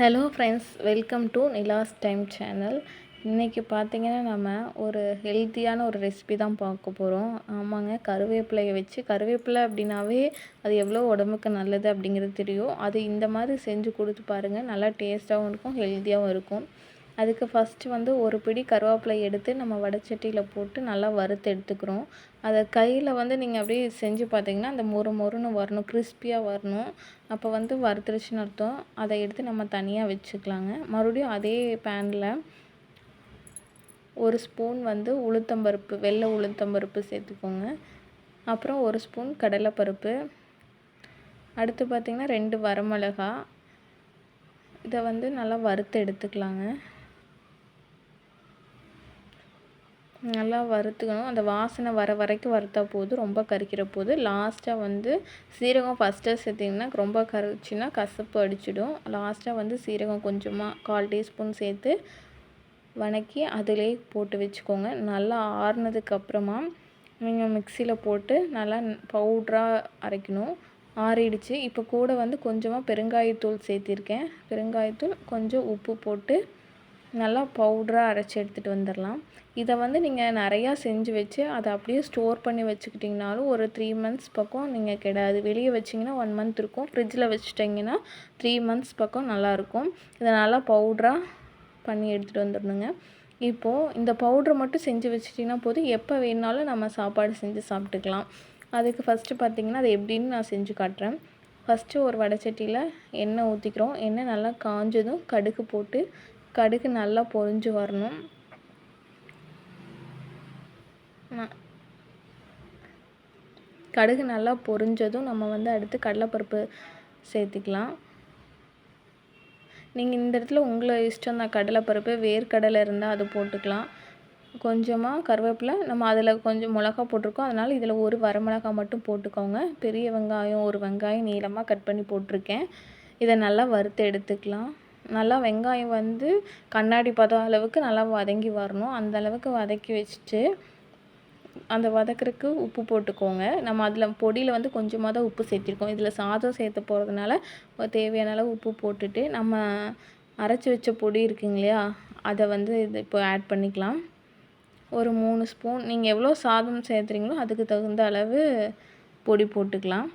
Hello friends, welcome to Nila's time channel. இன்றைக்கி பார்த்திங்கன்னா நம்ம ஒரு ஹெல்த்தியான ஒரு ரெசிபி தான் பார்க்க போகிறோம். ஆமாங்க, கருவேப்பிலையை வச்சு கருவேப்பிலை அப்படின்னாவே அது எவ்வளோ உடம்புக்கு நல்லது அப்படிங்கிறது தெரியும். அது இந்த மாதிரி செஞ்சு கொடுத்து பாருங்கள், நல்லா டேஸ்ட்டாகவும் இருக்கும், ஹெல்த்தியாகவும் இருக்கும். அதுக்கு ஃபஸ்ட்டு வந்து ஒரு பிடி கருவேப்பிலை எடுத்து நம்ம வடைச்சட்டியில் போட்டு நல்லா வறுத்து எடுத்துக்கிறோம். அதை கையில் வந்து நீங்கள் அப்படியே செஞ்சு பார்த்தீங்கன்னா அந்த மொறு மொறுன்னு வரணும், கிறிஸ்பியாக வரணும். அப்போ வந்து வறுத்துருச்சுன்னு அர்த்தம். அதை எடுத்து நம்ம தனியாக வச்சுக்கலாங்க. மறுபடியும் அதே பேனில் ஒரு ஸ்பூன் வந்து உளுத்தம்பருப்பு, வெள்ளை உளுத்தம்பருப்பு சேர்த்துக்கோங்க. அப்புறம் ஒரு ஸ்பூன் கடலைப்பருப்பு. அடுத்து பார்த்திங்கன்னா 2 வரமிளகா. இதை வந்து நல்லா வறுத்து எடுத்துக்கலாங்க. நல்லா வறுத்துக்கணும். அந்த வாசனை வர வரைக்கும் வறுத்தா போதும், ரொம்ப கறிக்கிற போது. லாஸ்ட்டாக வந்து சீரகம் ஃபஸ்ட்டு சேர்த்திங்கன்னா ரொம்ப கறிச்சின்னா கசப்பு அடிச்சிடும். லாஸ்ட்டாக வந்து சீரகம் கொஞ்சமாக 1/4 டீஸ்பூன் சேர்த்து வதக்கி அதிலே போட்டு வச்சுக்கோங்க. நல்லா ஆறுனதுக்கப்புறமா நீங்கள் மிக்சியில் போட்டு நல்லா பவுட்ராக அரைக்கணும். ஆறிடுச்சு. இப்போ கூட வந்து கொஞ்சமாக பெருங்காயத்தூள் சேர்த்திருக்கேன். பெருங்காயத்தூள், கொஞ்சம் உப்பு போட்டு நல்லா பவுடராக அரைச்சி எடுத்துகிட்டு வந்துடலாம். இதை வந்து நீங்கள் நிறையா செஞ்சு வச்சு அதை அப்படியே ஸ்டோர் பண்ணி வச்சுக்கிட்டிங்கனாலும் ஒரு 3 மந்த்ஸ் பக்கம் நீங்கள் கெடாது. வெளியே வச்சிங்கன்னா 1 மந்த் இருக்கும். ஃப்ரிட்ஜில் வச்சுட்டிங்கன்னா 3 மந்த்ஸ் பக்கம் நல்லாயிருக்கும். இதை நல்லா பவுடராக பண்ணி எடுத்துகிட்டு வந்துடணுங்க. இப்போது இந்த பவுட்ரு மட்டும் செஞ்சு வச்சுட்டிங்கன்னா போதும், எப்போ வேணுனாலும் நம்ம சாப்பாடு செஞ்சு சாப்பிட்டுக்கலாம். அதுக்கு ஃபஸ்ட்டு பார்த்திங்கன்னா அது எப்படின்னு நான் செஞ்சு காட்டுறேன். ஃபஸ்ட்டு ஒரு வடைச்சட்டியில் எண்ணெய் ஊற்றிக்கிறோம். எண்ணெய் நல்லா காஞ்சதும் கடுகு போட்டு, கடுகு நல்லா பொரிஞ்சு வரணும். கடுகு நல்லா பொரிஞ்சதும் நம்ம வந்து அடுத்து கடலைப்பருப்பு சேர்த்திக்கலாம். நீங்கள் இந்த இடத்துல உங்களை இஷ்டம் தான். கடலைப்பருப்பு, வேர்க்கடலை இருந்தால் அது போட்டுக்கலாம். கொஞ்சமாக கருவேப்பிலை, நம்ம அதில் கொஞ்சம் மிளகா போட்டிருக்கோம், அதனால் இதில் ஒரு வரமிளகா மட்டும் போட்டுக்கோங்க. பெரிய வெங்காயம் ஒரு வெங்காயம் நீளமாக கட் பண்ணி போட்டிருக்கேன். இதை நல்லா வறுத்து எடுத்துக்கலாம். நல்லா வெங்காயம் வந்து கண்ணாடி பதம் அளவுக்கு நல்லா வதங்கி வரணும். அந்த அளவுக்கு வதக்கி வச்சுட்டு அந்த வதக்கிறதுக்கு உப்பு போட்டுக்கோங்க. நம்ம அதில் பொடியில் வந்து கொஞ்சமாக தான் உப்பு சேர்த்திருக்கோம். இதில் சாதம் சேர்த்த போகிறதுனால தேவையான அளவு உப்பு போட்டுட்டு, நம்ம அரைச்சி வச்ச பொடி இருக்குங்க இல்லையா, அதை வந்து இது இப்போ ஆட் பண்ணிக்கலாம். ஒரு 3 ஸ்பூன், நீங்கள் எவ்வளோ சாதம் சேர்த்துறீங்களோ அதுக்கு தகுந்த அளவு பொடி போட்டுக்கலாம்.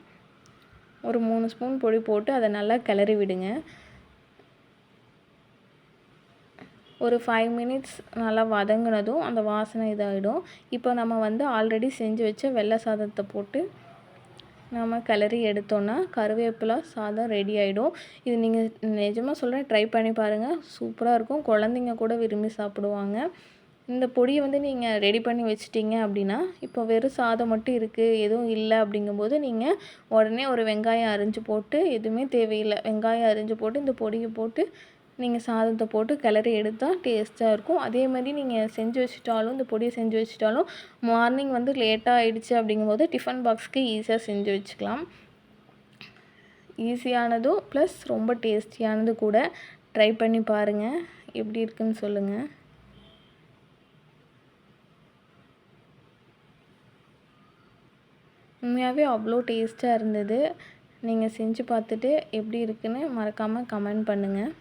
ஒரு 3 ஸ்பூன் பொடி போட்டு அதை நல்லா கிளறி விடுங்க. ஒரு 5 மினிட்ஸ் நல்லா வதங்கினதும் அந்த வாசனை இதாகிடும். இப்போ நம்ம வந்து ஆல்ரெடி செஞ்சு வச்ச வெள்ளை சாதத்தை போட்டு நம்ம கிளறி எடுத்தோன்னா கருவேப்பிலை சாதம் ரெடி ஆகிடும். இது நீங்கள் நிஜமாக சொல்கிறேன், ட்ரை பண்ணி பாருங்கள், சூப்பராக இருக்கும். குழந்தைங்க கூட விரும்பி சாப்பிடுவாங்க. இந்த பொடியை வந்து நீங்கள் ரெடி பண்ணி வச்சிட்டிங்க அப்படின்னா, இப்போ வெறும் சாதம் மட்டும் இருக்குது, எதுவும் இல்லை அப்படிங்கும்போது நீங்கள் உடனே ஒரு வெங்காயம் அரிஞ்சு போட்டு, எதுவுமே தேவையில்லை, வெங்காயம் அரிஞ்சு போட்டு இந்த பொடியை போட்டு நீங்கள் சாதத்தை போட்டு கிளறி எடுத்தால் டேஸ்ட்டாக இருக்கும். அதே மாதிரி நீங்கள் செஞ்சு வச்சுட்டாலும், இந்த பொடியை செஞ்சு வச்சுட்டாலும் மார்னிங் வந்து லேட்டாக ஆகிடுச்சு அப்படிங்கும்போது டிஃபன் பாக்ஸ்க்கு ஈஸியாக செஞ்சு வச்சுக்கலாம். ஈஸியானதும் ப்ளஸ் ரொம்ப டேஸ்டியானது கூட. ட்ரை பண்ணி பாருங்கள், எப்படி இருக்குன்னு சொல்லுங்கள். உண்மையாகவே அவ்வளோ டேஸ்ட்டாக இருந்தது. நீங்கள் செஞ்சு பார்த்துட்டு எப்படி இருக்குன்னு மறக்காமல் கமெண்ட் பண்ணுங்கள்.